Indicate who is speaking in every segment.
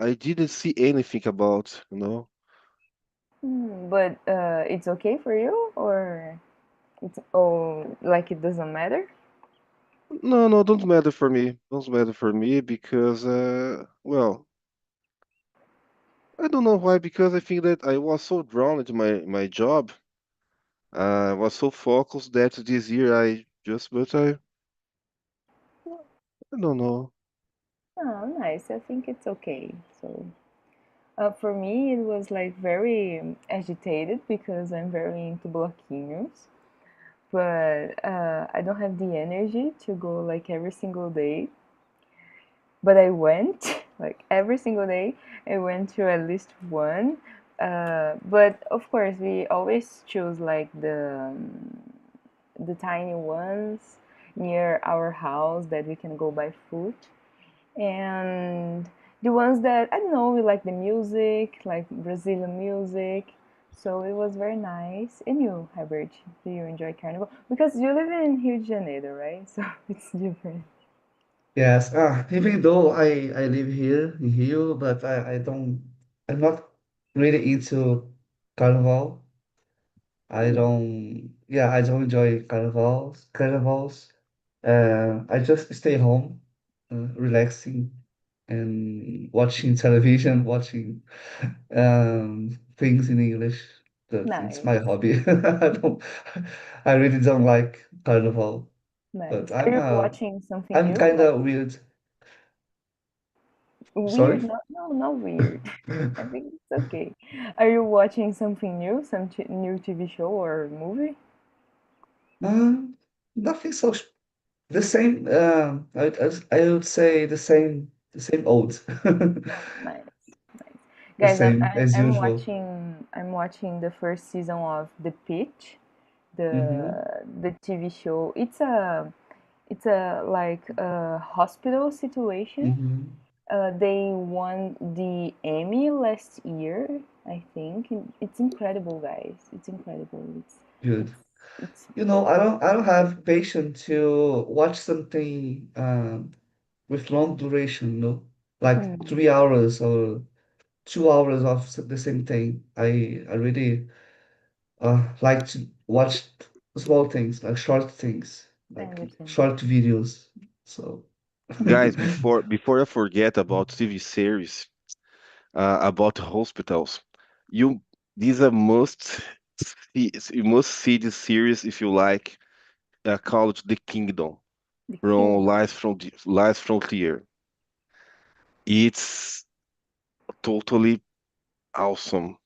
Speaker 1: I didn't see anything about,
Speaker 2: But it's okay for you, or it's like it doesn't matter?
Speaker 1: No, no, don't matter for me. Don't matter for me because, well, I don't know why, because I think that I was so drawn into my job. I was so focused that this year I don't know.
Speaker 2: Oh, nice. I think it's okay. So, for me, it was like very agitated because I'm very into bloquinhos. But I don't have the energy to go like every single day. But I went like every single day. I went to at least one. But of course, we always choose like the tiny ones near our house that we can go by foot, and the ones that I don't know, we like the music, like Brazilian music. So it was very nice. And you, Herbert, do you enjoy carnival? Because you live in Rio de Janeiro, right? So it's different.
Speaker 3: Yes, even though I live here in Rio, but I'm not really into carnival. I don't enjoy carnivals. I just stay home, relaxing and watching television, watching things in English. It's my
Speaker 2: Nice,
Speaker 3: hobby. I really don't like carnival, but
Speaker 2: nice. Are you watching something
Speaker 3: I'm
Speaker 2: new?
Speaker 3: kind
Speaker 2: Like
Speaker 3: of weird.
Speaker 2: weird?
Speaker 3: Sorry?
Speaker 2: No, no, not weird. I think it's okay. Are you watching something new? Some new TV show or movie?
Speaker 3: Um, Nothing so the same. I would say the same old,
Speaker 2: Oh, nice, nice.
Speaker 3: the
Speaker 2: Guys, I'm
Speaker 3: same
Speaker 2: I'm
Speaker 3: as
Speaker 2: I'm
Speaker 3: usual.
Speaker 2: watching I'm watching the first season of The Pitch,
Speaker 3: Mm-hmm.
Speaker 2: the TV show. It's a like a hospital situation.
Speaker 3: Mm-hmm.
Speaker 2: They won the Emmy last year, I think. It's incredible, guys. It's incredible.
Speaker 3: Good.
Speaker 2: It's it's
Speaker 3: I don't have patience to watch something with long duration, like
Speaker 2: hmm,
Speaker 3: 3 hours or 2 hours of the same thing. I really like to watch small things, like short things,
Speaker 2: I
Speaker 3: like
Speaker 2: understand.
Speaker 3: short videos. So,
Speaker 1: Guys, before I forget about TV series, about hospitals, you these are you must see this series if you like. Called The Kingdom
Speaker 2: The
Speaker 1: from
Speaker 2: Kingdom.
Speaker 1: Lies Frontier. It's totally awesome.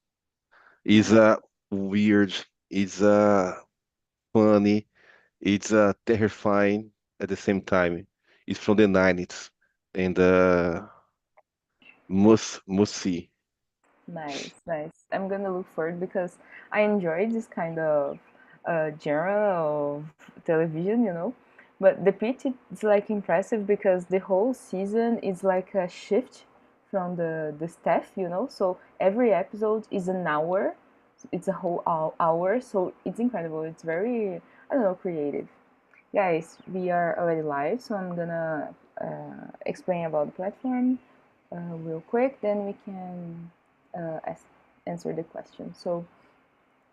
Speaker 1: It's
Speaker 2: Nice.
Speaker 1: weird. It's funny. It's terrifying at the same time. It's from the 90s and must see.
Speaker 2: Nice, nice. I'm gonna look for it because I enjoy this kind of genre of television. But the pitch is like impressive because the whole season is like a shift from the staff. So every episode is an hour. It's a whole hour, so it's incredible. It's very, I don't know, creative. Guys, we are already live, so I'm gonna explain about the platform real quick, then we can answer the question. So,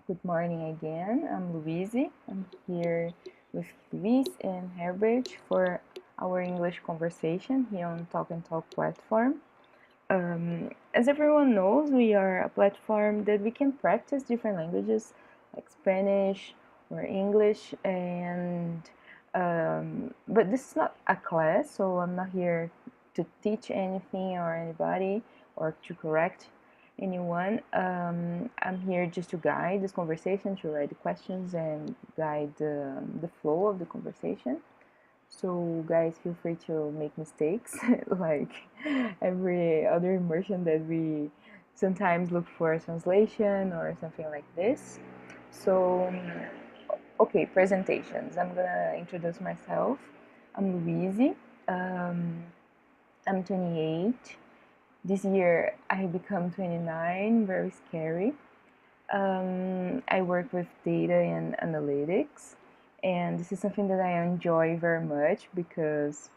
Speaker 2: good morning again. I'm Louise. I'm here with Luis and Herbert for our English conversation here on Talk and Talk platform. As everyone knows, we are a platform that we can practice different languages like Spanish or English, and but this is not a class, so I'm not here to teach anything or anybody or to correct anyone. I'm here just to guide this conversation, to write the questions and guide the flow of the conversation. So, guys, feel free to make mistakes, like every other immersion that we sometimes look for a translation or something like this. So, okay, presentations. I'm gonna introduce myself. I'm Louise. Um, I'm 28. This year I become 29, very scary. I work with data and analytics, and this is something that I enjoy very much because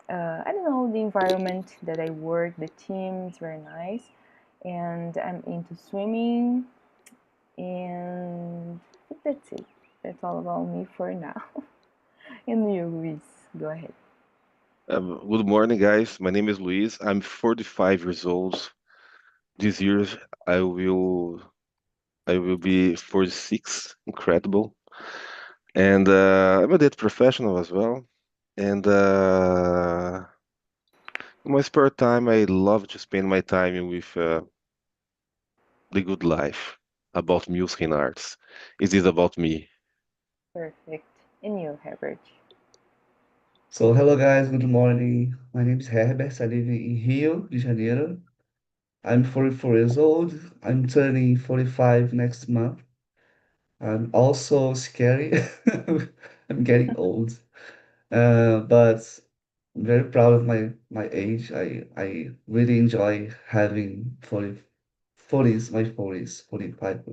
Speaker 2: I don't know, the environment that I work, the team is very nice, and I'm into swimming, and I think that's it. That's all about me for now. And you, Luis, go ahead.
Speaker 1: Good morning, guys. My name is Luis. I'm 45 years old. This year I will I will be 46. Incredible. And I'm a data professional as well. And in my spare time, I love to spend my time with the good life, about music and arts. It is about me.
Speaker 2: Perfect. And you, Herbert?
Speaker 3: So, hello guys, good morning. My name is Herbert. I live in Rio de Janeiro. I'm 44 years old. I'm turning 45 next month. I'm also scary. I'm getting old. But I'm very proud of my age. I really enjoy having 40s, my 40s, 45.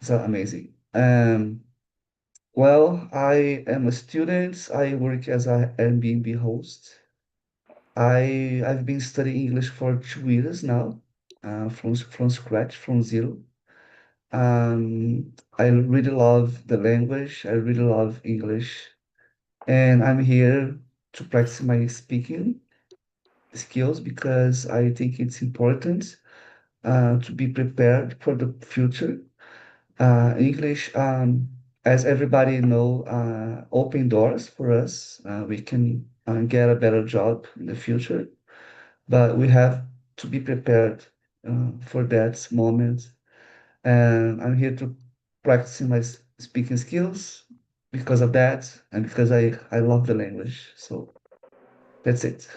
Speaker 3: It's amazing. Well, I am a student. I work as a Airbnb host. I've been studying English for 2 years now, from scratch, from zero. I really love the language. I really love English, and I'm here to practice my speaking skills because I think it's important to be prepared for the future. English, as everybody know, open doors for us. We can get a better job in the future, but we have to be prepared for that moment. And I'm here to practice my speaking skills because of that, and because I love the language. So that's it.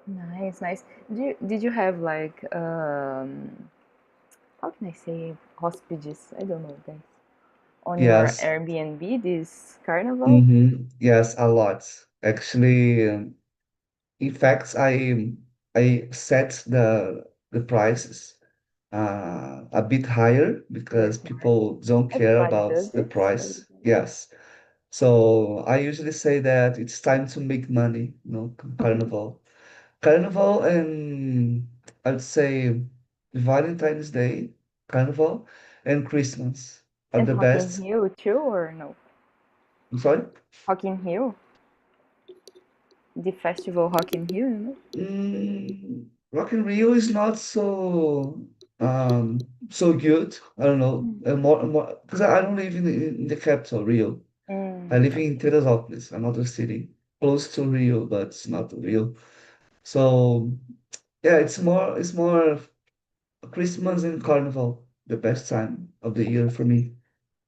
Speaker 2: Nice, nice. Did you have like how can I say hostages? I don't know, guys. On your
Speaker 3: Yes.
Speaker 2: Airbnb this carnival?
Speaker 3: Yes, a lot. Actually, in fact, I set the prices a bit higher
Speaker 2: Bit
Speaker 3: because
Speaker 2: high.
Speaker 3: people don't care
Speaker 2: Everybody
Speaker 3: about
Speaker 2: does
Speaker 3: the
Speaker 2: it.
Speaker 3: price. Yes. So I usually say that it's time to make money, Carnival. Carnival and I'd say Valentine's Day, Carnival, and Christmas are
Speaker 2: And
Speaker 3: the
Speaker 2: Rock in
Speaker 3: best.
Speaker 2: Rio too, or no?
Speaker 3: I'm sorry?
Speaker 2: Rock in Rio, the festival Rock in Rio, you know?
Speaker 3: Rock in Rio is not so good. I don't know. More because I don't live in the capital, Rio. I live in
Speaker 2: Okay.
Speaker 3: Teresópolis, another city close to Rio, but it's not Rio. So yeah, it's more Christmas and Carnival, the best time of the year for me.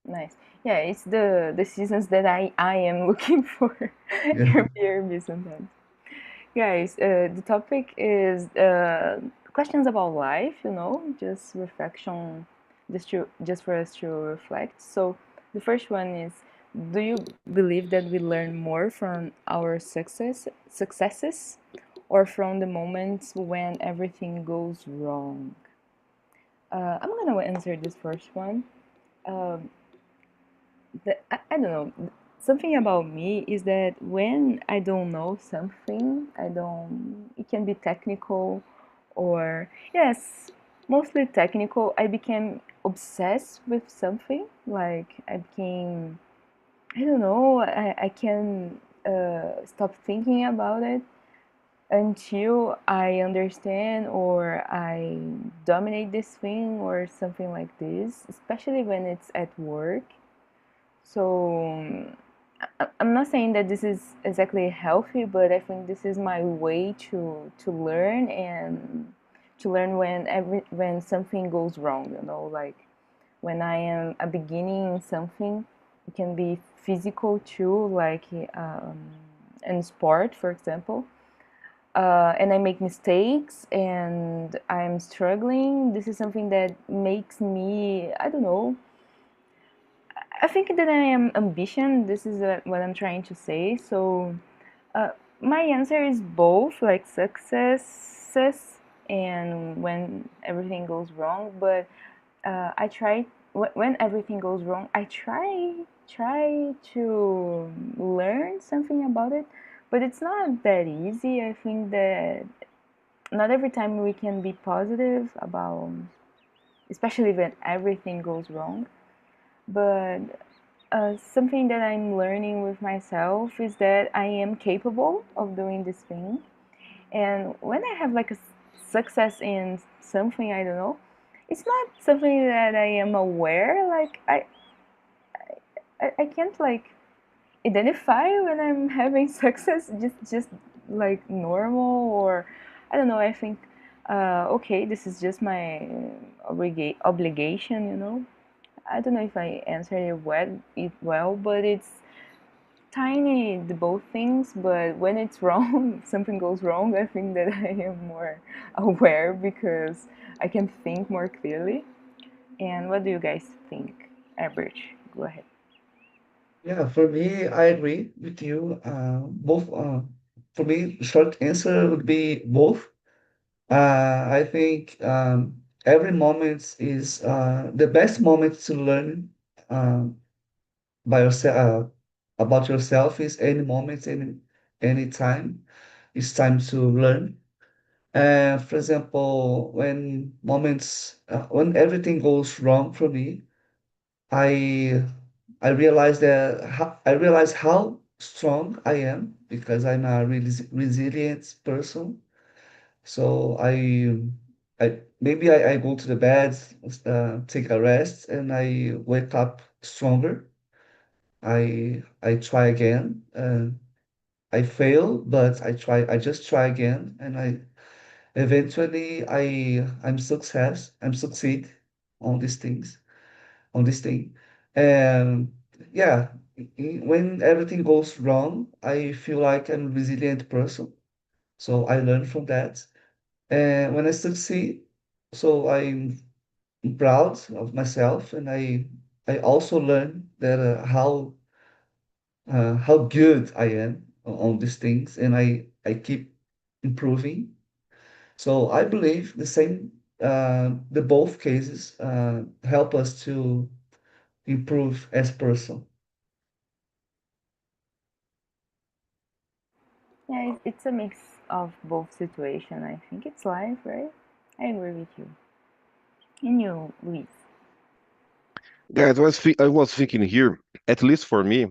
Speaker 2: Nice. Yeah, it's the seasons that I am looking for
Speaker 3: Yeah.
Speaker 2: Airbnb sometimes. Guys, the topic is questions about life, just reflection, just for us to reflect. So the first one is, do you believe that we learn more from our successes or from the moments when everything goes wrong? I'm gonna answer this first one. Um, I don't know. Something about me is that when I don't know something, it can be technical or, yes, mostly technical. I became obsessed with something. Like, I became, I don't know, I can stop thinking about it until I understand or I dominate this thing or something like this, especially when it's at work. So I'm not saying that this is exactly healthy, but I think this is my way to learn and to learn when something goes wrong. Like when I am a beginning in something, it can be physical too, like in sport, for example. And I make mistakes and I'm struggling. This is something that makes me, I don't know, I think that I am ambition. This is what I'm trying to say. So uh, my answer is both, like successes and when everything goes wrong. But I try when everything goes wrong. I try to learn something about it. But it's not that easy. I think that not every time we can be positive about, especially when everything goes wrong. But something that I'm learning with myself is that I am capable of doing this thing. And when I have like a success in something, I don't know, it's not something that I am aware. Like I can't like identify when I'm having success. Just like normal, or I don't know. I think okay, this is just my obligation. You know, I don't know if I answered it well, but it's tiny, the both things. But when it's wrong, something goes wrong, I think that I am more aware because I can think more clearly. And what do you guys think? Average, go ahead.
Speaker 3: Yeah, for me, I agree with you. Both, for me, short answer would be both. I think every moment is the best moment to learn uh, by yourself about yourself is any moment, any time. It's time to learn. For example, when everything goes wrong for me, I I realize how strong I am because I'm a really resilient person. So I go to the bed, take a rest, and I wake up stronger. I try again. I fail, but I just try again, and I eventually I'm succeed on these things, on this thing. And yeah, when everything goes wrong, I feel like I'm a resilient person. So I learn from that. And when I succeed, so I'm proud of myself, and I also learn that how good I am on these things, and I keep improving. So I believe the both cases help us to improve as person.
Speaker 2: Yeah, it's a mix of both situation. I think it's life, right? I agree with you. And you, Luis?
Speaker 1: Guys, I was thinking here, at least for me,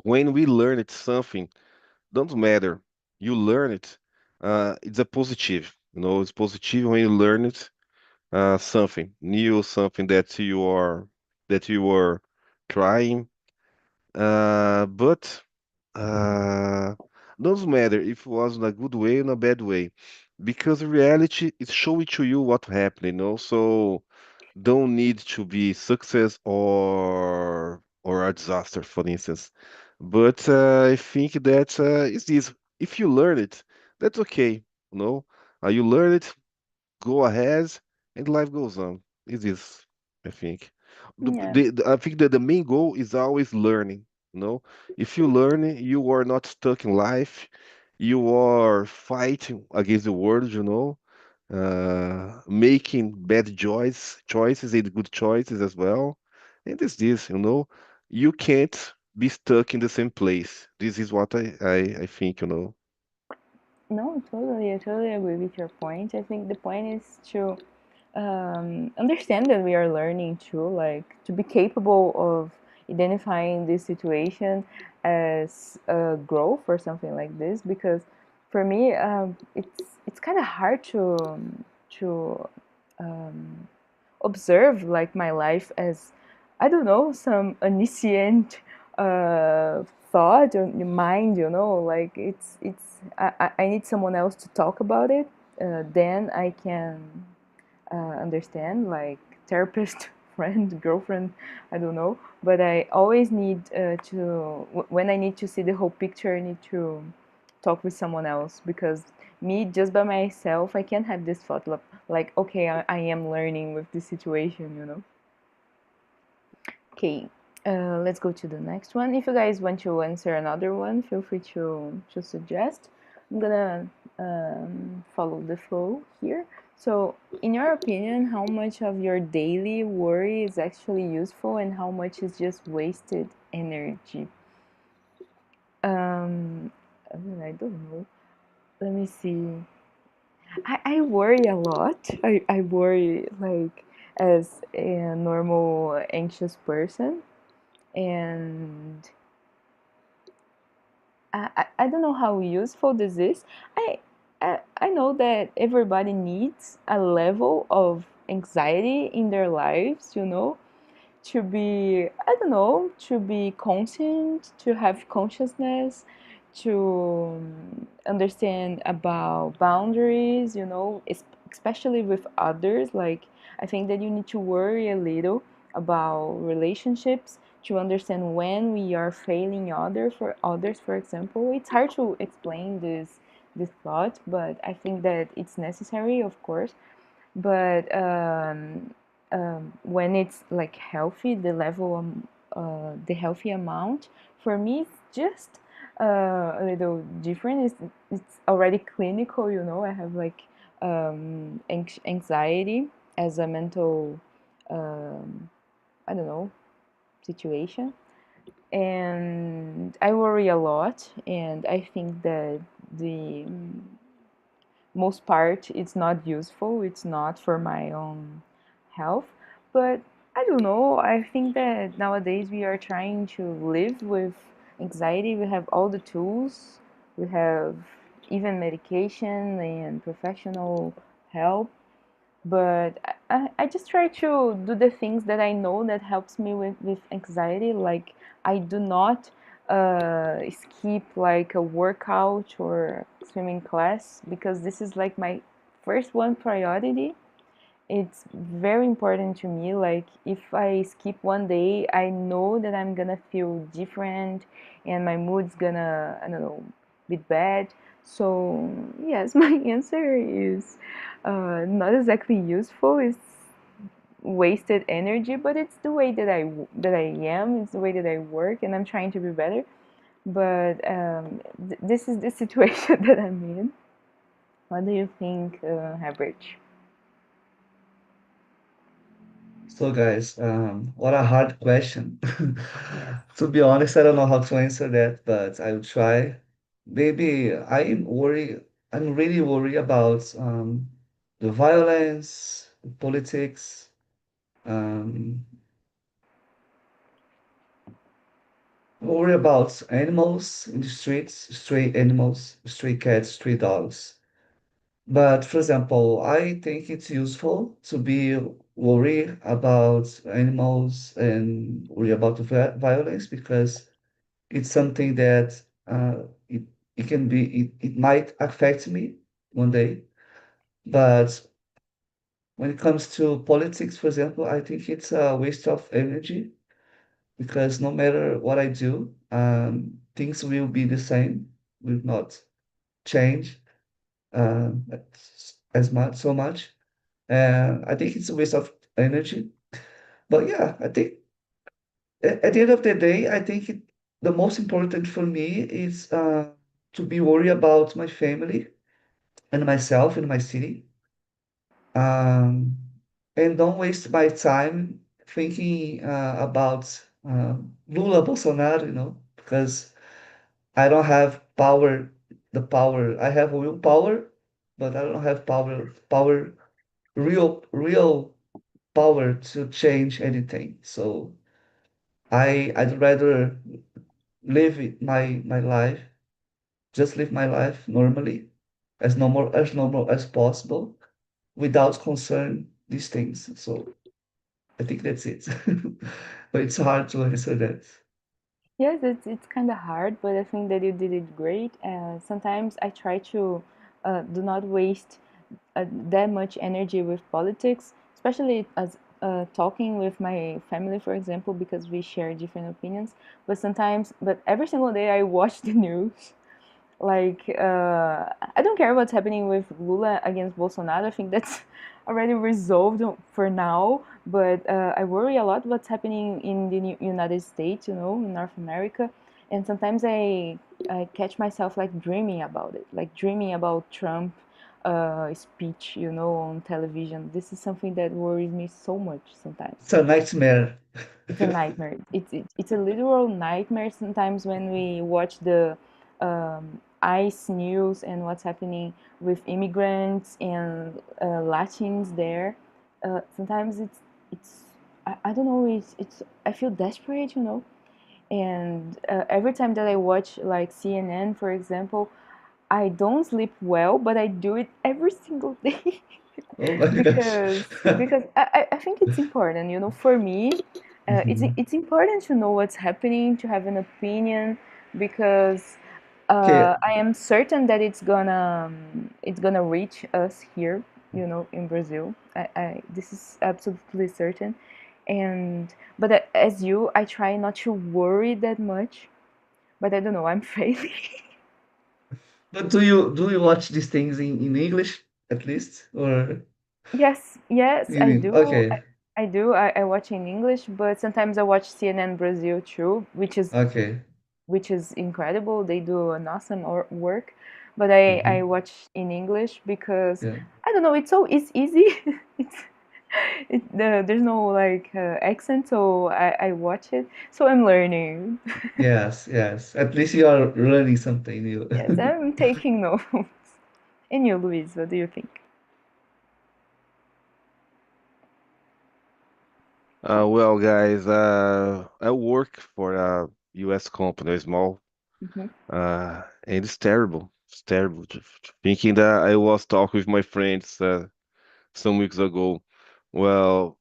Speaker 1: when we learn it something, don't matter. You learn it, it's a positive. It's positive when you learn it, something new, something that you are trying. But doesn't matter if it was in a good way or in a bad way, because reality is showing to you what happened. So don't need to be success or a disaster, for instance. But I think that is this. If you learn it, that's okay. You know, you learn it, go ahead, and life goes on. It is, I think.
Speaker 2: Yeah.
Speaker 1: I think that the main goal is always learning. You know, if you learn, you are not stuck in life. You are fighting against the world. Making bad choices and good choices as well. And it's this. You can't be stuck in the same place. This is what I think.
Speaker 2: No, totally. I totally agree with your point. I think the point is to understand that we are learning too, like to be capable of identifying this situation as a growth or something like this. Because for me, it's kind of hard to um, observe like my life as, I don't know, some omniscient thought or mind. Like I need someone else to talk about it. Then I can understand, like therapist, friend, girlfriend, I don't know. But I always need when I need to see the whole picture, I need to talk with someone else, because me just by myself, I can't have this thought like okay, I am learning with this situation. Okay, let's go to the next one. If you guys want to answer another one, feel free to suggest. I'm gonna follow the flow here. So, in your opinion, how much of your daily worry is actually useful and how much is just wasted energy? Um, I don't know. Let me see. I worry a lot. I worry like as a normal anxious person, and I don't know how useful this is. I know that everybody needs a level of anxiety in their lives, you know, to be, I don't know, to be conscient, to have consciousness, to understand about boundaries, you know, especially with others. Like, I think that you need to worry a little about relationships to understand when we are failing others, for example. It's hard to explain this thought, but I think that it's necessary, of course. But when it's like healthy, the healthy amount, for me, it's just a little different. It's already clinical, you know. I have like anxiety as a mental, um, I don't know, situation, and I worry a lot. And I think that the most part it's not useful, it's not for my own health. But I don't know, I think that nowadays we are trying to live with anxiety. We have all the tools, we have even medication and professional help, but I just try to do the things that I know that helps me with anxiety. Like, I do not skip like a workout or swimming class, because this is like my first one priority. It's very important to me. Like, if I skip one day, I know that I'm gonna feel different and my mood's gonna, I don't know, be bad. So yes, my answer is not exactly useful. It's wasted energy, but it's the way that I am. It's the way that I work, and I'm trying to be better. But this is the situation that I'm in. What do you think, Herbert?
Speaker 3: So, guys, what a hard question.
Speaker 2: Yes.
Speaker 3: To be honest, I don't know how to answer that, but I will try. Maybe I'm really worried about the violence, politics, um, worry about animals in the streets, stray animals, stray cats, stray dogs. But for example, I think it's useful to be worried about animals and worry about the violence because it's something that it, it might affect me one day. But when it comes to politics, for example, I think it's a waste of energy because no matter what I do, things will be the same, will not change as much, so much. And I think it's a waste of energy. But yeah, I think at the end of the day, I think the most important for me is to be worried about my family and myself in my city. Um, and don't waste my time thinking about Lula Bolsonaro, because I don't have power. I have willpower, but I don't have real power to change anything. So I'd rather my life, just live my life normally, as normal as possible, without concern these things. So I think that's it. But it's hard to answer that.
Speaker 2: Yes, it's kind of hard, but I think that you did it great. Sometimes I try to do not waste that much energy with politics, especially as talking with my family, for example, because we share different opinions. But every single day I watch the news. Like, I don't care what's happening with Lula against Bolsonaro. I think that's already resolved for now. But I worry a lot what's happening in the United States, you know, in North America. And sometimes I catch myself like dreaming about it, like dreaming about Trump speech, you know, on television. This is something that worries me so much sometimes.
Speaker 3: It's a nightmare.
Speaker 2: It's a nightmare. It's a literal nightmare sometimes when we watch the ICE news and what's happening with immigrants and Latins there, sometimes it's I don't know, it's I feel desperate, you know. And every time that I watch like CNN, for example, I don't sleep well, but I do it every single day
Speaker 3: Oh my gosh.
Speaker 2: because I think it's important, you know. For me,
Speaker 3: Mhm.
Speaker 2: it's important to know what's happening, to have an opinion, because
Speaker 3: Okay,
Speaker 2: I am certain that it's gonna reach us here, you know, in Brazil. I this is absolutely certain, and but as you, I try not to worry that much. But I don't know, I'm failing.
Speaker 3: but do you watch these things in English at least, or
Speaker 2: Yes, yes,
Speaker 3: you
Speaker 2: I
Speaker 3: mean
Speaker 2: do.
Speaker 3: okay,
Speaker 2: I do. I watch in English, but sometimes I watch CNN Brazil too,
Speaker 3: okay,
Speaker 2: which is incredible. They do an awesome work. But I
Speaker 3: hmm,
Speaker 2: watch in English because
Speaker 3: yeah,
Speaker 2: I don't know. It's easy. it's there's no like accent, so I watch it. So I'm learning.
Speaker 3: yes, yes. At least you are learning something new.
Speaker 2: Yes, I'm taking notes. And you, Luis, what do you think?
Speaker 1: Well, guys, I work for a U.S. company, a small,
Speaker 2: Hmm.
Speaker 1: and it's terrible. It's terrible. Thinking that I was talking with my friends some weeks ago. Well,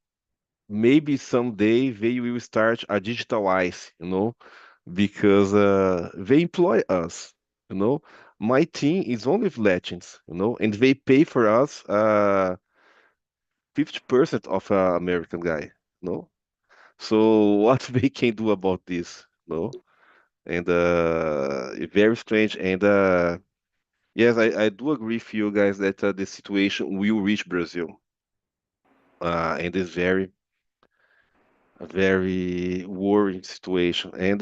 Speaker 1: maybe someday they will start a digital ice, because they employ us, you know. My team is only with Latins, and they pay for us 50% of a American guy, you know. So what they can do about this, And it's very strange. And yes, I do agree with you guys that the situation will reach Brazil, and it's a very worrying situation. And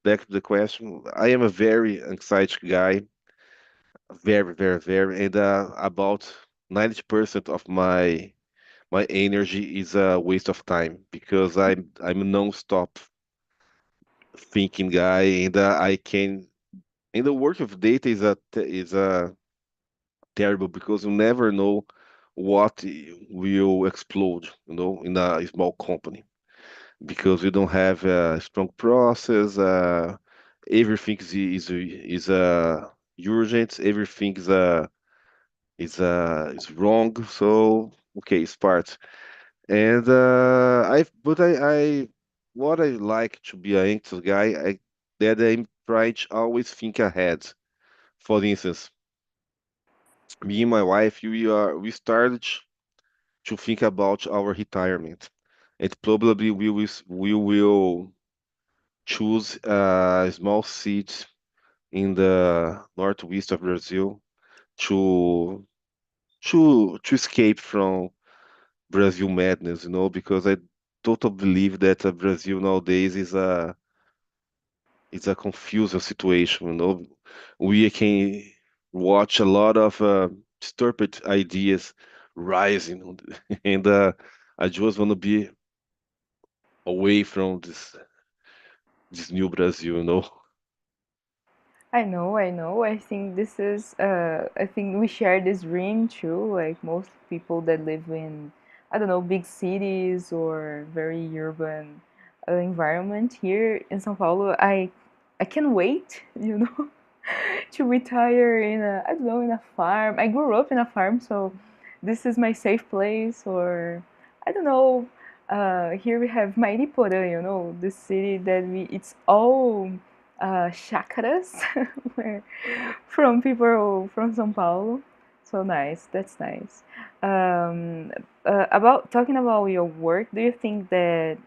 Speaker 1: back to the question, I am a very anxiety guy, very, very, very, and about 90% of my energy is a waste of time because I'm non-stop thinking guy, and I can. And the work of data is a terrible because you never know what will explode, in a small company because we don't have a strong process. Everything is urgent. Everything is wrong. So okay, it's part. And I what I like to be an anxious guy, that I'm trying to always think ahead. For instance, me and my wife, we started to think about our retirement. And probably we will choose a small seat in the northwest of Brazil to to escape from Brazil madness, because I totally believe that Brazil nowadays is a confusing situation. We can watch a lot of stupid ideas rising, and I just want to be away from this new Brazil.
Speaker 2: I know, I know. I think this is I think we share this dream too, like most people that live in, I don't know, big cities or very urban environment here in São Paulo. I can wait, you know, to retire in a, I don't know, in a farm. I grew up in a farm, so this is my safe place. Or I don't know. Here we have Mairiporã, you know, the city that it's all chácaras where, from people from São Paulo. So nice, that's nice. About talking about your work, do you think that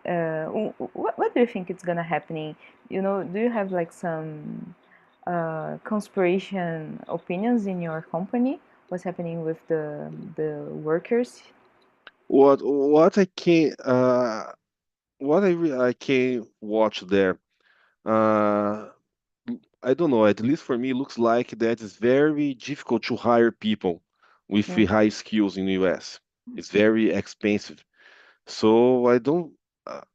Speaker 2: what do you think is gonna happening? You know, do you have like some conspiration opinions in your company? What's happening with the workers?
Speaker 1: What I can I can watch there. Uh, I don't know. At least for me, it looks like that it's very difficult to hire people with
Speaker 2: Mm.
Speaker 1: high skills in the US. It's very expensive. So I don't.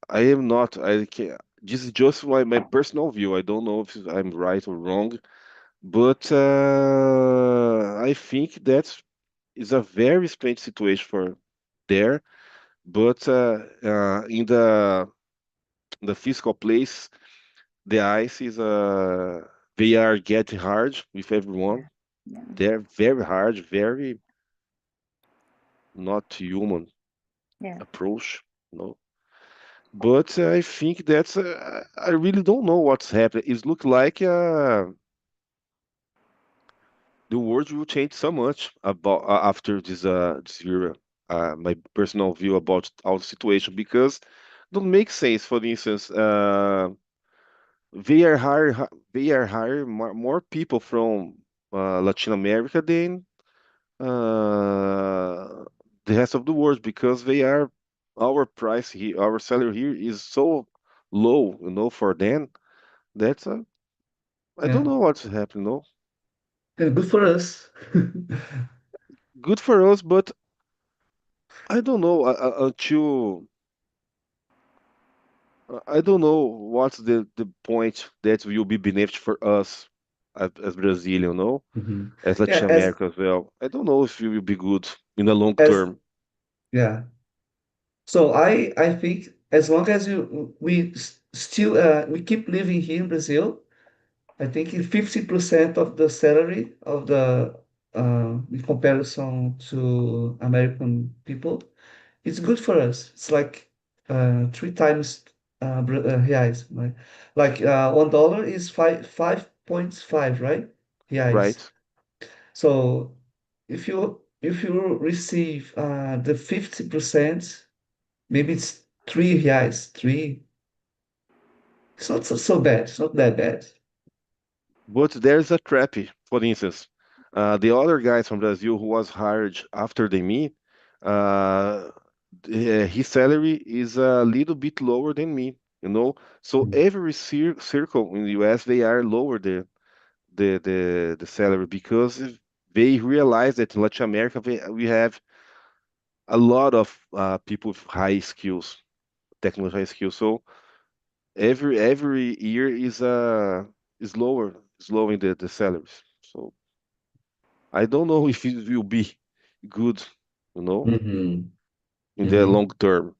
Speaker 1: I am not. I can. This is just my personal view. I don't know if I'm right or wrong. But I think that is a very strange situation for there. But in the physical place, the ice is they are getting hard with
Speaker 2: Yeah,
Speaker 1: everyone.
Speaker 2: yeah,
Speaker 1: They're very hard, very not human
Speaker 2: yeah,
Speaker 1: approach, you know. But I think that's I really don't know what's happening. It look like the world will change so much about after this era. My personal view about our situation because don't make sense. For instance, they are hire more people from Latin America than the rest of the world because they are our price here, our salary here is so low, you know, for them. That's I don't
Speaker 3: Yeah,
Speaker 1: know what's happening. No,
Speaker 3: and good for us.
Speaker 1: good for us, but I don't know until I don't know what's the point that will be beneficial for us as Brazilian, you know,
Speaker 3: Hmm.
Speaker 1: as
Speaker 3: Yeah,
Speaker 1: Latin America as well. I don't know if it will be good in the long
Speaker 3: as
Speaker 1: term.
Speaker 3: yeah. So I think as long as still we keep living here in Brazil, I think 50% of the salary of the in comparison to American people, it's good for us. It's like three times reais, right? Like $1 is 5.5, right? Reais.
Speaker 1: Right?
Speaker 3: So if you receive the 50%, maybe it's 3 reais. Three. It's not so bad. It's not that bad.
Speaker 1: But there's a trap. For instance, the other guys from Brazil who was hired after the me, uh, his salary is a little bit lower than me, you know. So
Speaker 3: Mm.
Speaker 1: every circle in the US they are lower the salary because they realize that in Latin America we have a lot of people with high skills, technical high skills. So every year is lowering the salaries. So I don't know if it will be good, you know,
Speaker 3: Mm-hmm.
Speaker 1: in the
Speaker 3: Mm-hmm.
Speaker 1: long term.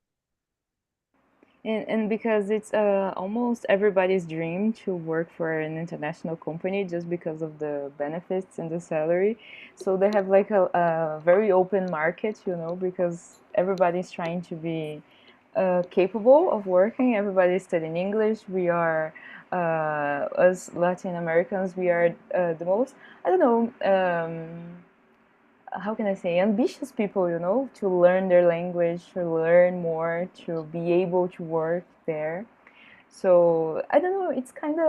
Speaker 2: and because it's almost everybody's dream to work for an international company just because of the benefits and the salary. So they have like a very open market, you know, because everybody's trying to be capable of working. Everybody's studying English. We are, as Latin Americans, we are the most, I don't know, how can I say, ambitious people, you know, to learn their language, to learn more, to be able to work there. So I don't know. It's kind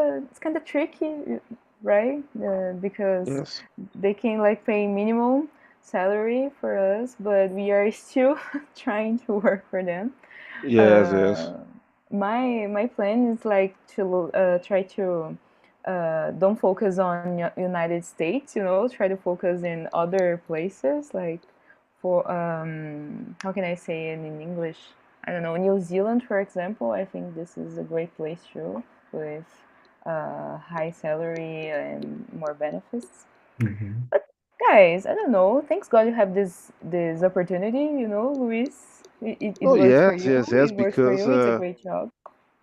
Speaker 2: of tricky, right? Because
Speaker 1: Yes.
Speaker 2: they can like pay minimum salary for us, but we are still trying to work for them.
Speaker 1: Yes, yes.
Speaker 2: uh, my plan is like to try to don't focus on United States, you know, try to focus in other places like for how can I say it in English? I don't know, New Zealand, for example. I think this is a great place too, with high salary and more benefits.
Speaker 3: Mm-hmm.
Speaker 2: But guys, I don't know. Thanks God you have this opportunity. You know, Luis. It
Speaker 1: Oh
Speaker 2: works for
Speaker 1: yes,
Speaker 2: you.
Speaker 1: yes, yes.
Speaker 2: It works for
Speaker 1: Because
Speaker 2: you. It's a great job.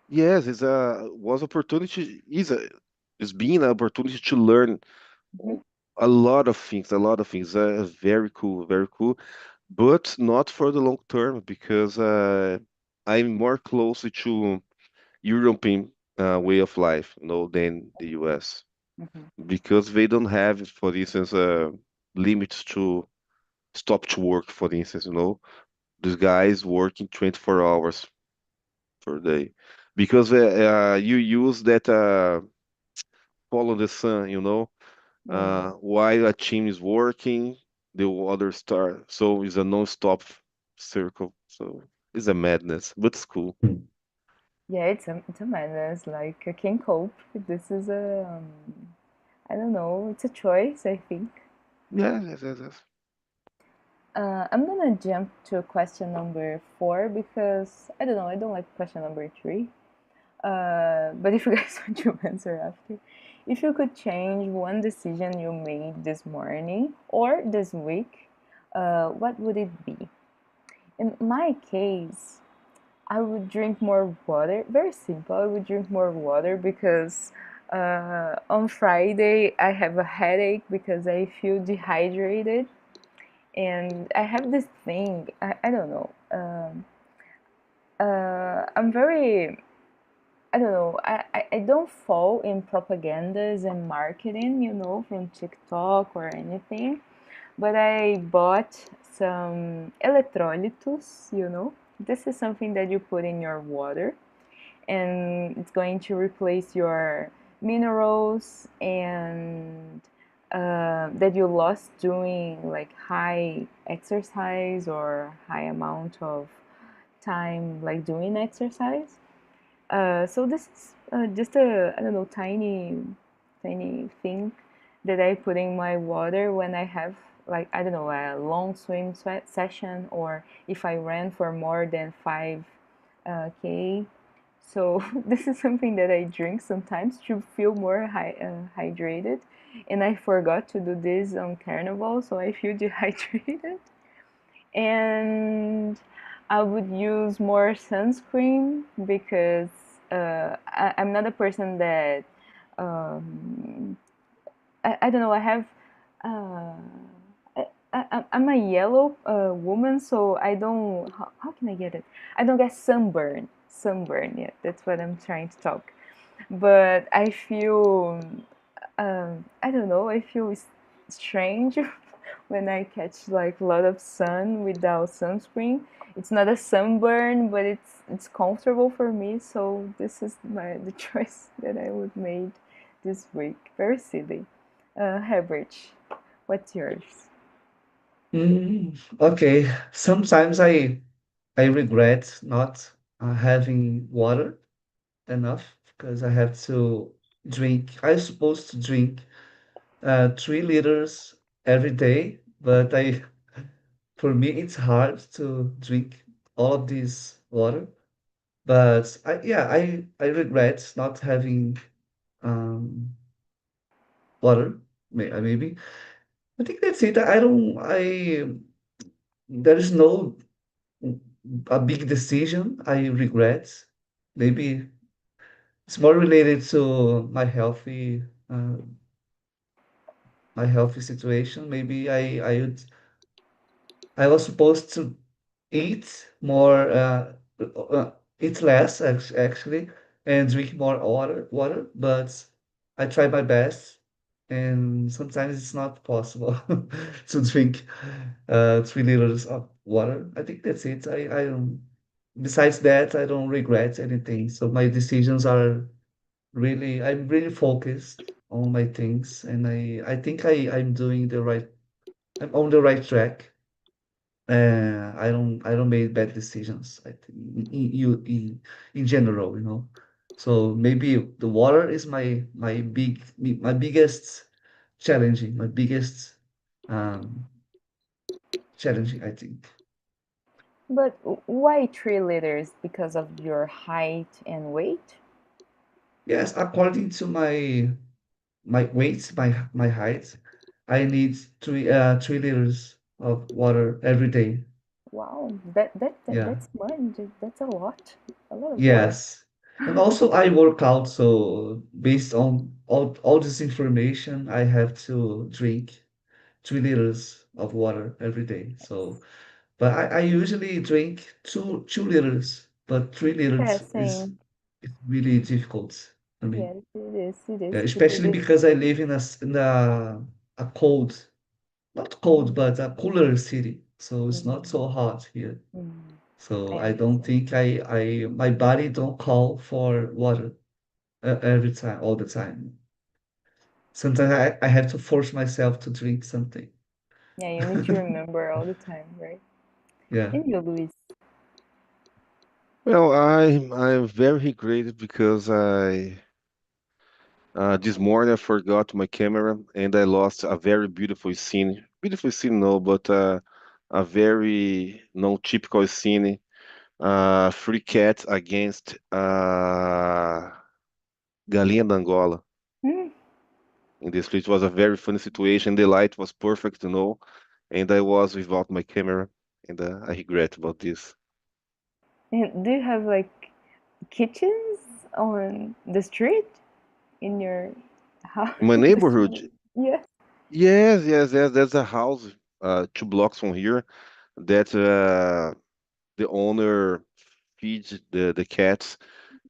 Speaker 1: yes, it's a was opportunity is being an opportunity to learn
Speaker 2: Hmm.
Speaker 1: a lot of things, a lot of things. Very cool, very cool. But not for the long term because I'm more close to European way of life, you know, than the US
Speaker 2: Hmm.
Speaker 1: because they don't have, for instance, limits to stop to work. For instance, you know, these guys working 24 hours per day because you use that follow the sun, you know,
Speaker 2: Yeah.
Speaker 1: while a team is working, the other start. So it's a non-stop circle. So it's a madness, but it's cool.
Speaker 2: Yeah, it's a madness. Like I can cope. This is a I don't know. It's a choice, I think.
Speaker 1: Yeah, yes, yes, yes.
Speaker 2: I'm gonna jump to question number four because I don't know. I don't like question number three. But if you guys want to answer after, If you could change one decision you made this morning or this week, what would it be? In my case, I would drink more water. Very simple. I would drink more water because on Friday I have a headache because I feel dehydrated, and I have this thing. I don't know. I'm very. I don't know. I don't fall in propagandas and marketing, from TikTok or anything. But I bought some electrolytos. This is something that you put in your water, and it's going to replace your minerals and that you lost doing like high exercise or high amount of time like doing exercise. So this is just a, I don't know, tiny thing that I put in my water when I have, like, I don't know, a long swim session, or if I ran for more than 5K. So this is something that I drink sometimes to feel more hydrated. And I forgot to do this on Carnival, so I feel dehydrated. And I would use more sunscreen because I'm not a person that um, I don't know. I have I'm a yellow woman, so I don't. How can I get it? I don't get sunburn. Sunburn. Yeah, that's what I'm trying to talk. But I feel I don't know. I feel strange when I catch like a lot of sun without sunscreen. It's not a sunburn, but it's comfortable for me. So this is the choice that I would made this week. Very silly. Herbert, what's yours?
Speaker 3: Okay, sometimes I regret not having water enough because I have to drink. I'm supposed to drink 3 liters every day, but for me it's hard to drink all of this water. But I regret not having water. Maybe I think that's it. I don't. There is no a big decision I regret. Maybe it's more related to uh, my healthy situation. Maybe I was supposed to eat more, eat less actually, and drink more water. But I try my best, and sometimes it's not possible to drink 3 liters of water. I think that's it. I don't. Besides that, I don't regret anything. So my decisions are I'm really focused on my things, and I think I'm doing the right. I'm on the right track. I don't make bad decisions. I think in general, you know. So maybe the water is my biggest challenging, my biggest um challenging, I think.
Speaker 2: But why 3 liters? Because of your height and weight?
Speaker 3: Yes, according to my weight, my height, I need 3 liters of water every day.
Speaker 2: Wow,
Speaker 3: Yeah.
Speaker 2: that's much. That's a lot of water.
Speaker 3: Yes. And also I work out, so based on all this information, I have to drink 3 liters of water every day. So, but I usually drink two liters, but three
Speaker 2: Yeah,
Speaker 3: liters
Speaker 2: same.
Speaker 3: is really difficult for me.
Speaker 2: Yes, it is. It
Speaker 3: Yeah,
Speaker 2: is because
Speaker 3: especially
Speaker 2: it's.
Speaker 3: because I live in a cold, not cold,
Speaker 2: Mm,
Speaker 3: but a cooler city. So it's not
Speaker 2: mm,
Speaker 3: so hot here.
Speaker 2: mm,
Speaker 3: So
Speaker 2: I
Speaker 3: I don't
Speaker 2: understand.
Speaker 3: think my body don't call for water every time, all the time. Sometimes I have to force myself to drink something.
Speaker 2: Yeah, you need to remember all the time, right?
Speaker 3: Yeah.
Speaker 2: And you, Luis.
Speaker 1: Well, I'm very grateful because I this morning I forgot my camera and I lost a very beautiful scene. Beautiful scene, no, but a very non-typical scene. Free cat against Galinha da Angola.
Speaker 2: Hmm?
Speaker 1: in the street. It was a very funny situation. The light was perfect, and I was without my camera, and I regret about this.
Speaker 2: And do you have like kitchens on the street in your house?
Speaker 1: In my
Speaker 2: The
Speaker 1: neighborhood,
Speaker 2: street? Yes.
Speaker 1: yes, yes, yes. There's a house 2 blocks from here that the owner feeds the cats,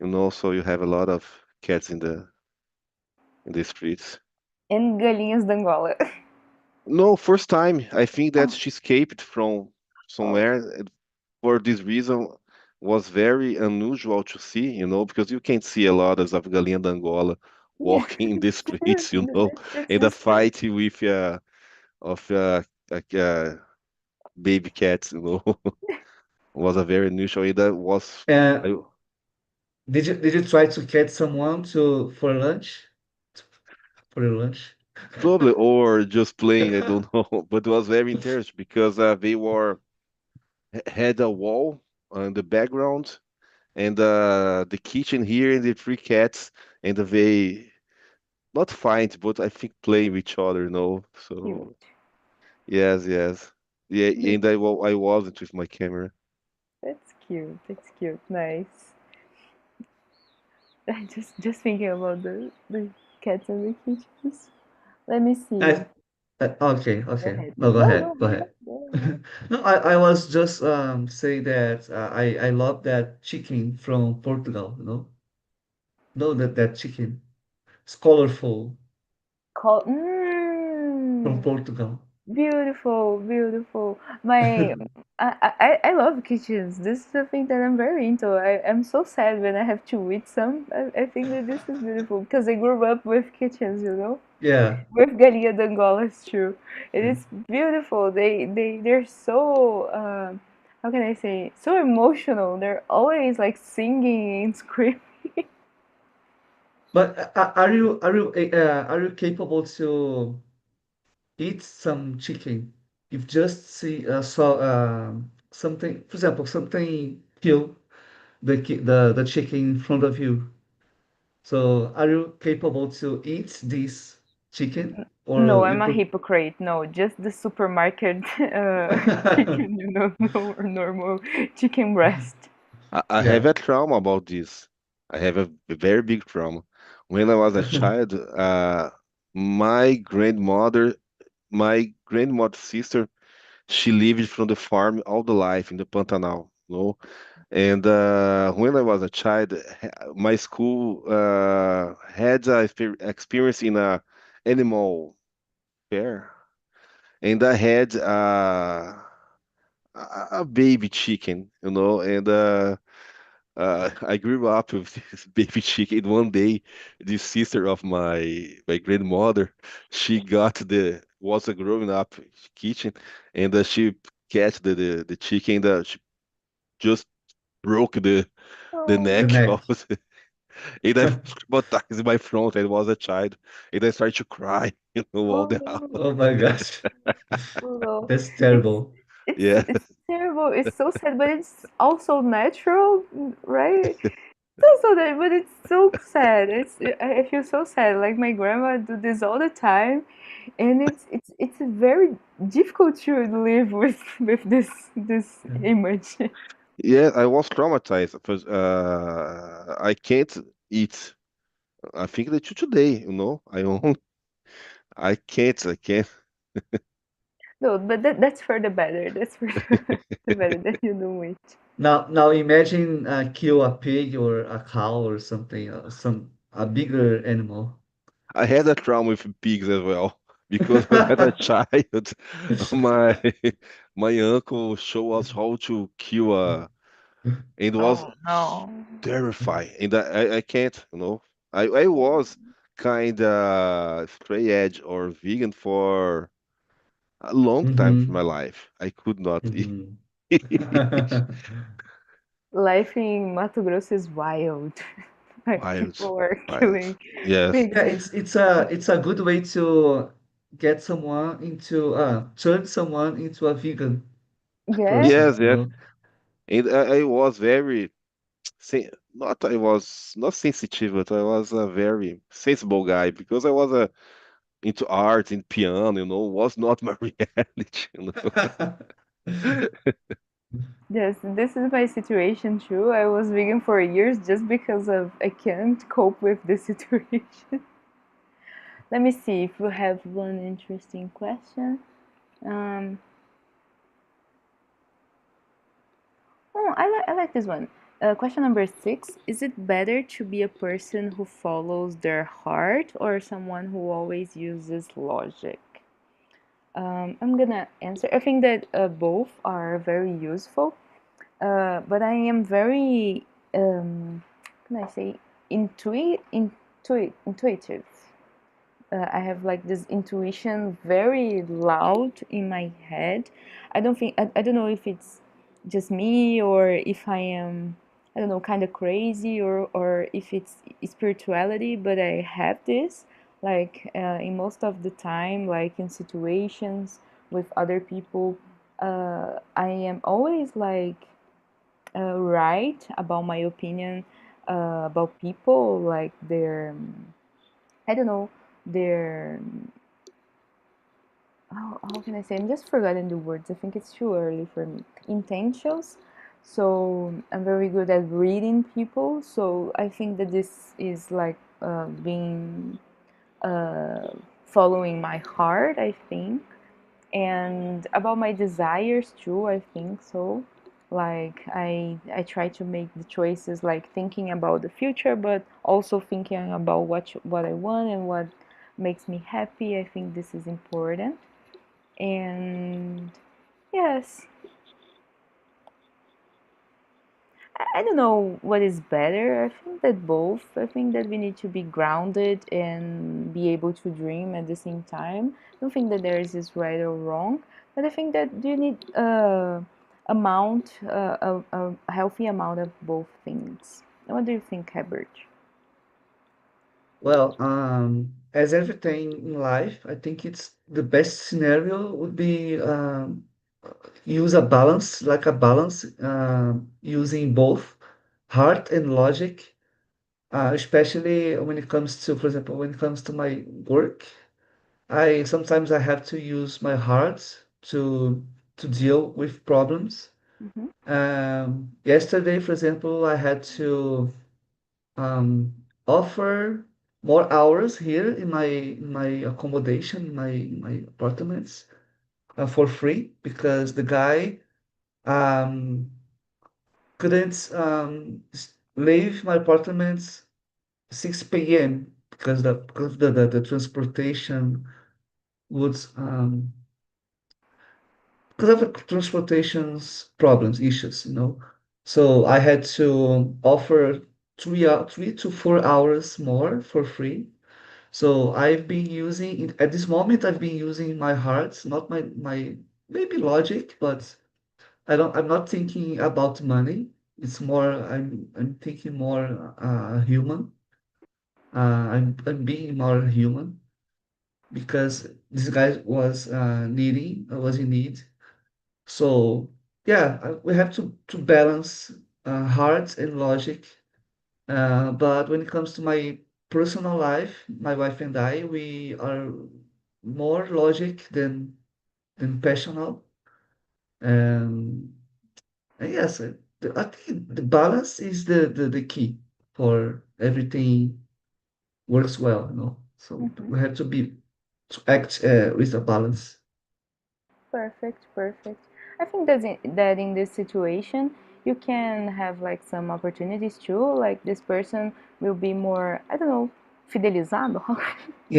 Speaker 1: so you have a lot of cats in the streets.
Speaker 2: And galinhas de Angola.
Speaker 1: No, first time. I think that
Speaker 2: Oh,
Speaker 1: she escaped from
Speaker 2: oh.
Speaker 1: somewhere. For this reason, was very unusual to see, because you can't see a lot of galinha de Angola
Speaker 2: Yeah,
Speaker 1: walking in the streets,
Speaker 2: that's
Speaker 1: and a
Speaker 2: just sad.
Speaker 1: fight with of baby cats, was a very unusual. And that was
Speaker 3: And
Speaker 1: I,
Speaker 3: did you try to catch someone to for lunch? For your lunch?
Speaker 1: probably or just playing. I don't know, but it was very interesting because they had a wall on the background and the kitchen here and the three cats and they not fight but I think play with each other,
Speaker 2: Cute.
Speaker 1: so yes, yes, yeah,
Speaker 2: That-
Speaker 1: and I wasn't with my camera.
Speaker 2: That's cute. That's cute. Nice. I just thinking about the cats and the kitchens. Let me see.
Speaker 3: I, okay,
Speaker 2: Go
Speaker 3: okay.
Speaker 2: ahead.
Speaker 3: No, go
Speaker 2: No, go
Speaker 3: ahead. Go
Speaker 2: ahead.
Speaker 3: ahead.
Speaker 2: Go ahead.
Speaker 3: No, I was just say that I love that chicken from Portugal, you know? No, that chicken. It's colorful
Speaker 2: Call.
Speaker 3: from Portugal.
Speaker 2: Beautiful, beautiful. I love kitchens. This is the thing that I'm very into. I'm so sad when I have to eat some. I think that this is beautiful because I grew up with kitchens,
Speaker 3: Yeah.
Speaker 2: with galinha de Angolas too. It is beautiful. They're so how can I say, so emotional. They're always like singing and screaming.
Speaker 3: But are you capable to eat some chicken? If just see saw something, for example, something kill the chicken in front of you. So are you capable to eat this chicken,
Speaker 2: No,
Speaker 3: or you
Speaker 2: I'm a
Speaker 3: pre
Speaker 2: hypocrite. No, just the supermarket chicken, no normal chicken breast.
Speaker 1: I have
Speaker 3: Yeah.
Speaker 1: a trauma about this. I have a very big trauma. When I was a child, my grandmother my grandmother's sister, she lived from the farm all the life in the Pantanal, And when I was a child, my school had a experience in a animal fair, and I had a baby chicken, and I grew up with this baby chicken. One day, the sister of my grandmother, she got was a growing up kitchen, and she catch the chicken. She just broke the
Speaker 2: Oh,
Speaker 3: The
Speaker 1: neck
Speaker 3: neck.
Speaker 1: of and I traumatized my front. I was a child, and I started to cry, all the house.
Speaker 2: oh,
Speaker 3: Oh my gosh.
Speaker 2: no.
Speaker 3: That's
Speaker 2: It's
Speaker 3: terrible.
Speaker 1: Yeah,
Speaker 2: it's terrible. It's so sad, but it's also natural, right? It's also that, but it's so sad. I feel so sad. Like my grandma do this all the time, and it's very difficult to live with this image.
Speaker 1: yeah, I was traumatized because I can't eat. I think that today, I can't.
Speaker 2: No, but that's for the better. That's for the better that you do it.
Speaker 3: Now imagine kill a pig or a cow or something, some a bigger animal.
Speaker 1: I had a trauma with pigs as well because when I was a child, my my uncle showed us how to kill and it was
Speaker 2: Oh no.
Speaker 1: terrifying. And I can't, I was kind of straight edge or vegan for a long time for my
Speaker 3: Mm-hmm.
Speaker 1: life. I could not eat.
Speaker 3: Mm-hmm.
Speaker 2: Life in Mato Grosso is wild. Like
Speaker 1: Wild,
Speaker 2: people are
Speaker 1: wild.
Speaker 2: killing
Speaker 1: Yes.
Speaker 2: pigs
Speaker 3: Yeah,
Speaker 2: and
Speaker 3: it's a good way to get someone into turn someone into a vegan
Speaker 2: yes.
Speaker 3: person,
Speaker 1: Yes,
Speaker 3: you
Speaker 1: yes.
Speaker 3: know?
Speaker 1: And I was very not I was not sensitive, but I was a very sensible guy because I was into art and piano, was not my reality.
Speaker 2: Yes, this is my situation too. I was vegan for years just because of I can't cope with the situation. Let me see if we have one interesting question. Um, I like this one. Question number 6. Is it better to be a person who follows their heart or someone who always uses logic? I'm gonna answer. I think that both are very useful, but I am very, can I say, intuitive. I have like this intuition very loud in my head. I don't know if it's just me or if I am, I don't know, kind of crazy or if it's spirituality, but I have this like in most of the time, like in situations with other people, I am always like right about my opinion about people, like their, I don't know, their, how can I say? I'm just forgetting the words. I think it's too early for me. Intentions. So I'm very good at reading people. So I think that this is like being uh, following my heart, I think. And about my desires too, I think so. Like I try to make the choices like thinking about the future, but also thinking about what I want and what makes me happy. I think this is important. And yes, I don't know what is better. I think that both. I think that we need to be grounded and be able to dream at the same time. I don't think that there is this right or wrong, but I think that you need a healthy amount of both things. What do you think, Herbert?
Speaker 3: Well, as everything in life, I think it's the best scenario would be use a balance, like a balance, using both heart and logic, especially when it comes to, for example, when it comes to my work. I sometimes I have to use my heart to deal with problems.
Speaker 2: Mm-hmm.
Speaker 3: Yesterday, for example, I had to um, offer more hours here in my accommodation, in my apartments, for free because the guy um, couldn't leave my apartments 6 p.m. because the transportation would because of the transportation's problems, issues, you know. So I had to offer 3 to 4 hours more for free. So I've been using at this moment I've been using my heart, not my maybe logic, but I'm not thinking about money. It's more I'm thinking more human. I'm being more human because this guy was was in need. So yeah, we have to balance heart and logic. But when it comes to my personal life, my wife and I, we are more logic than passionate. Um, and yes, I think the balance is the key for everything works well, you know. So
Speaker 2: Mm-hmm.
Speaker 3: we have to act with a balance.
Speaker 2: Perfect, perfect. I think that in this situation, you can have like some opportunities too. Like this person will be more, I don't know, fidelizado.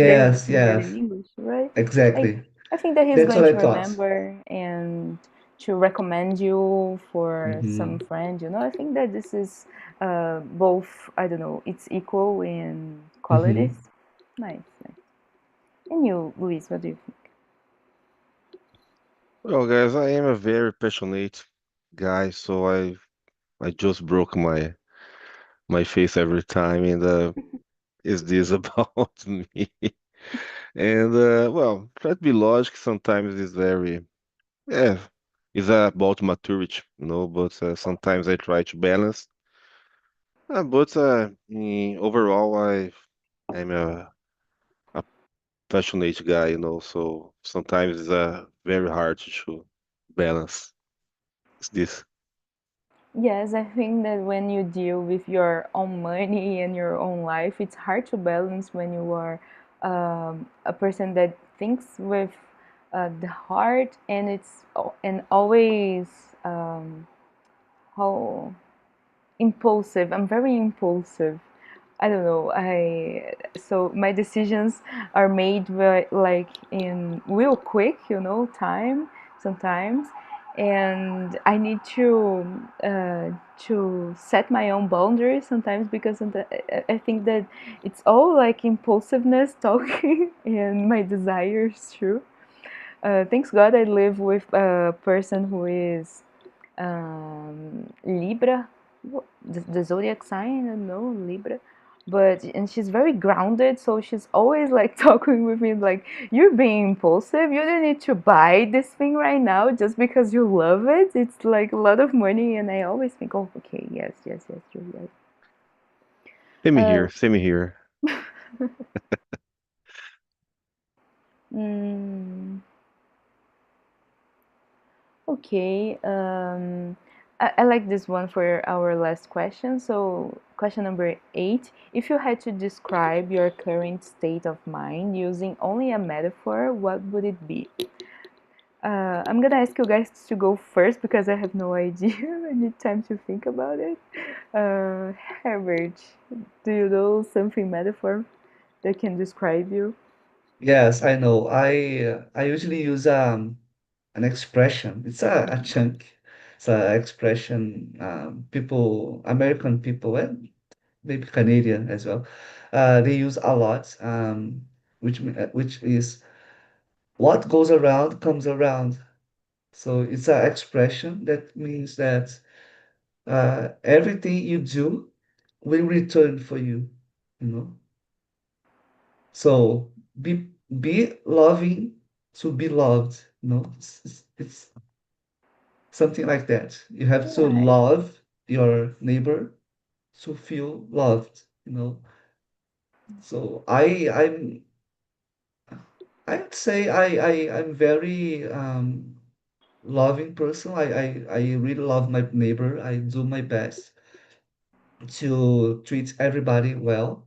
Speaker 2: There is
Speaker 3: Yes,
Speaker 2: this word in
Speaker 3: yes,
Speaker 2: English, right? Like
Speaker 3: exactly.
Speaker 2: I think that he's
Speaker 3: That's
Speaker 2: going
Speaker 3: what I
Speaker 2: to
Speaker 3: thought.
Speaker 2: remember and to recommend you for some
Speaker 3: Hmm.
Speaker 2: friend. I think that this is both. I don't know. It's equal in qualities.
Speaker 3: Hmm.
Speaker 2: Nice, nice. And you, Luis, what do you think?
Speaker 1: Well, guys, I am a very passionate guy, so I just broke my face every time, and is this about me? And well, try to be logic sometimes is very yeah, it's about maturity, but sometimes I try to balance. But overall, I'm passionate guy, so sometimes it's very hard to balance this.
Speaker 2: Yes, I think that when you deal with your own money and your own life, it's hard to balance when you are a person that thinks with the heart, and and always how impulsive. I'm very impulsive. I don't know. I so my decisions are made like in real quick, time sometimes, and I need to set my own boundaries sometimes because I think that it's all like impulsiveness talking and my desires too. Thanks God I live with a person who is Libra, the zodiac sign. I don't know Libra, but and she's very grounded. So she's always like talking with me like, "You're being impulsive. You don't need to buy this thing right now just because you love it. It's like a lot of money." And I always think, "Oh, okay, yes, yes, yes, you're right."
Speaker 1: Same
Speaker 2: Uh,
Speaker 1: here, same here.
Speaker 2: mm, Okay, I like this one for our last question. So, question number 8. If you had to describe your current state of mind using only a metaphor, what would it be? I'm gonna ask you guys to go first because I have no idea. I need time to think about it. Uh, Herbert, do you know something metaphor that can describe you?
Speaker 3: Yes, I know. I usually use an expression. It's a chunk. It's an expression people, American people, and maybe Canadian as well. They use a lot, which is what goes around comes around. So it's an expression that means that everything you do will return for you, you know. So be loving to be loved, it's something like that. You have to
Speaker 2: Nice.
Speaker 3: love your neighbor to feel loved, you know. So I'd say I'm very loving person. I really love my neighbor. I do my best to treat everybody well.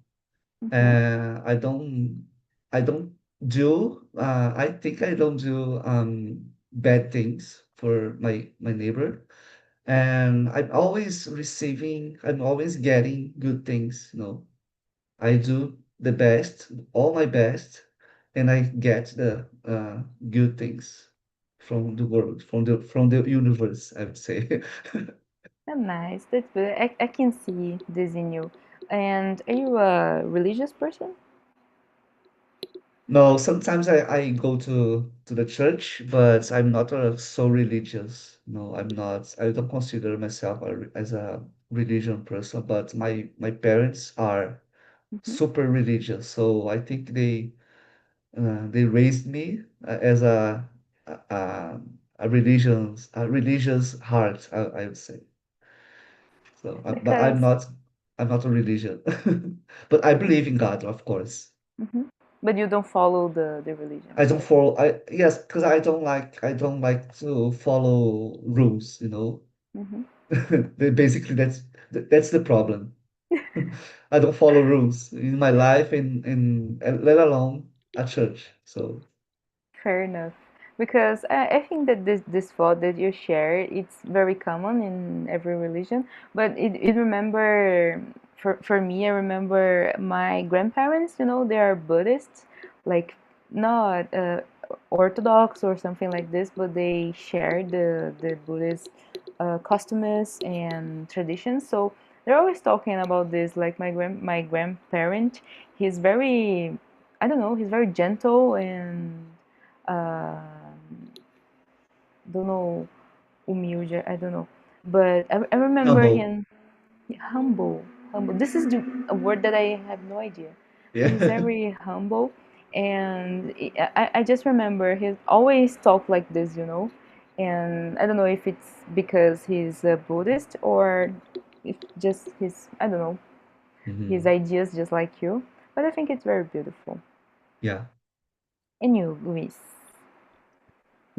Speaker 2: Mm-hmm.
Speaker 3: I don't do I think I don't do bad things for my neighbor. And I'm always getting good things, I do the best, all my best, and I get the good things from the world, from the universe, I would say.
Speaker 2: Nice. That's good. I can see this in you. And are you a religious person?
Speaker 3: No, sometimes I go to the church, but I'm not so religious. No, I'm not. I don't consider myself as a religion person, but my parents are
Speaker 2: Mm-hmm.
Speaker 3: super religious, so I think they raised me as a, a religious heart, I would say. So, but I'm
Speaker 2: Because,
Speaker 3: not I'm not a religion, but I believe in God, of course.
Speaker 2: hmm but you don't follow the religion,
Speaker 3: I don't
Speaker 2: right?
Speaker 3: follow. Yes, because I don't like to follow rules.
Speaker 2: Mm-hmm.
Speaker 3: Basically, that's the problem. I don't follow rules in my life, and let alone at church. So
Speaker 2: Fair enough. Because I think that this thought that you share, it's very common in every religion. But it remember for me, I remember my grandparents. They are Buddhists, like not Orthodox or something like this, but they share the Buddhist customs and traditions. So they're always talking about this. Like my grandparent, he's very, I don't know, he's very gentle and uh, don't know, humilde, I don't know. But I remember
Speaker 3: humble.
Speaker 2: him humble, humble. This is a word that I have no idea. But he's
Speaker 3: Yeah.
Speaker 2: very humble, and I just remember he always talked like this. And I don't know if it's because he's a Buddhist or if just his, I don't know, his
Speaker 3: Mhm.
Speaker 2: ideas just like you. But I think it's very beautiful.
Speaker 3: Yeah.
Speaker 2: And you, Luis?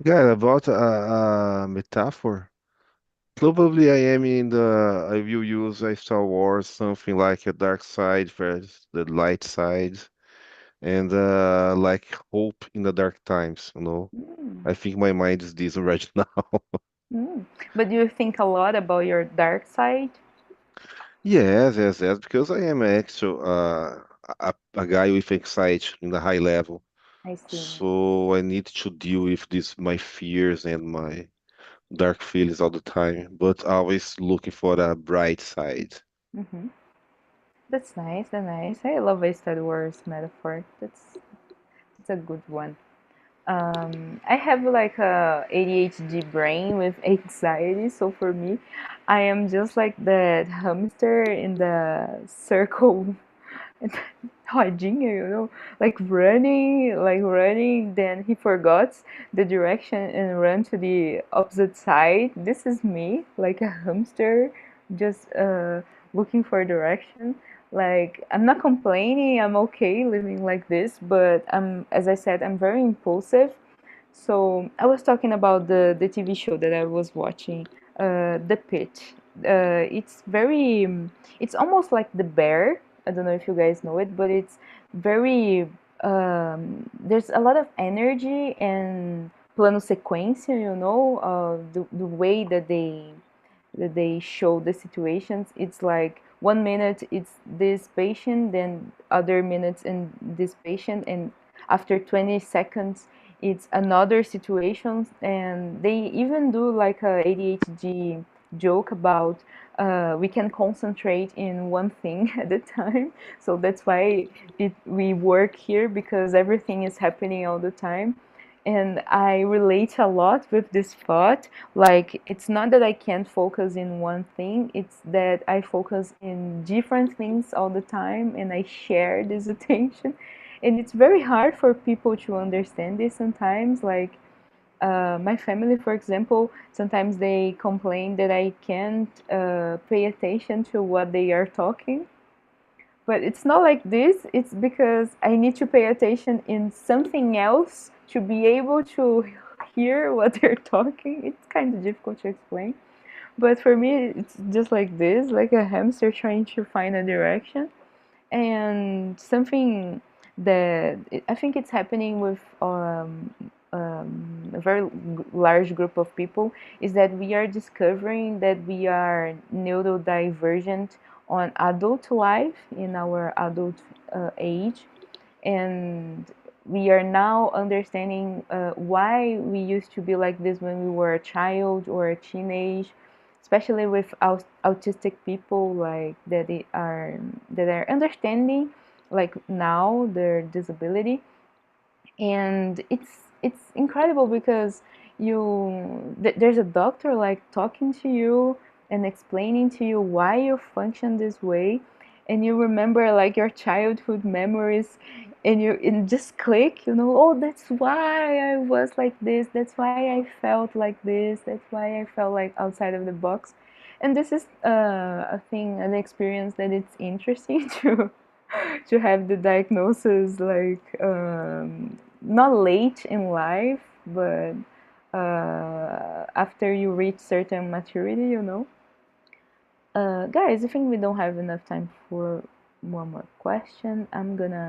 Speaker 1: Yeah, about a metaphor. Probably I am in the. I will use a Star Wars, something like a dark side versus the light side, and like hope in the dark times.
Speaker 2: Mm.
Speaker 1: I think my mind is this right now.
Speaker 2: Mm. But do you think a lot about your dark side?
Speaker 1: Yes, yes, yes. Because I am actually a guy with anxiety in the high level,
Speaker 2: I see.
Speaker 1: so I need to deal with this my fears and my dark feelings all the time, but always looking for the bright side.
Speaker 2: Mm-hmm. That's nice. That's nice. I love a Star Wars metaphor. That's a good one. I have like a ADHD brain with anxiety, so for me, I am just like that hamster in the circle rodinha, like running, then he forgot the direction and ran to the opposite side. This is me, like a hamster, just looking for direction. Like, I'm not complaining, I'm okay living like this, but as I said, I'm very impulsive. So I was talking about the TV show that I was watching, The Pitch. It's very, it's almost like The Bear. I don't know if you guys know it, but it's very. There's a lot of energy and plano sequência. The way that they show the situations. It's like 1 minute it's this patient, then other minutes in this patient, and after 20 seconds it's another situation. And they even do like a ADHD joke about we can concentrate in one thing at a time. So that's why we work here, because everything is happening all the time. And I relate a lot with this thought. Like, it's not that I can't focus in one thing, it's that I focus in different things all the time and I share this attention. And it's very hard for people to understand this sometimes. Like, my family, for example, sometimes they complain that I can't pay attention to what they are talking. But it's not like this. It's because I need to pay attention in something else to be able to hear what they're talking. It's kind of difficult to explain. But for me, it's just like this, like a hamster trying to find a direction. And something that I think it's happening with a very large group of people is that we are discovering that we are neurodivergent on adult life in our adult age. And we are now understanding why we used to be like this when we were a child or a teenage, especially with autistic people, like that are understanding like now their disability. And it's incredible because there's a doctor like talking to you and explaining to you why you function this way, and you remember like your childhood memories, and you and just click, oh, that's why I was like this, that's why I felt like this, that's why I felt like outside of the box. And this is a thing, an experience that it's interesting to have the diagnosis, like not late in life, but after you reach certain maturity. Guys, I think we don't have enough time for one more question. I'm gonna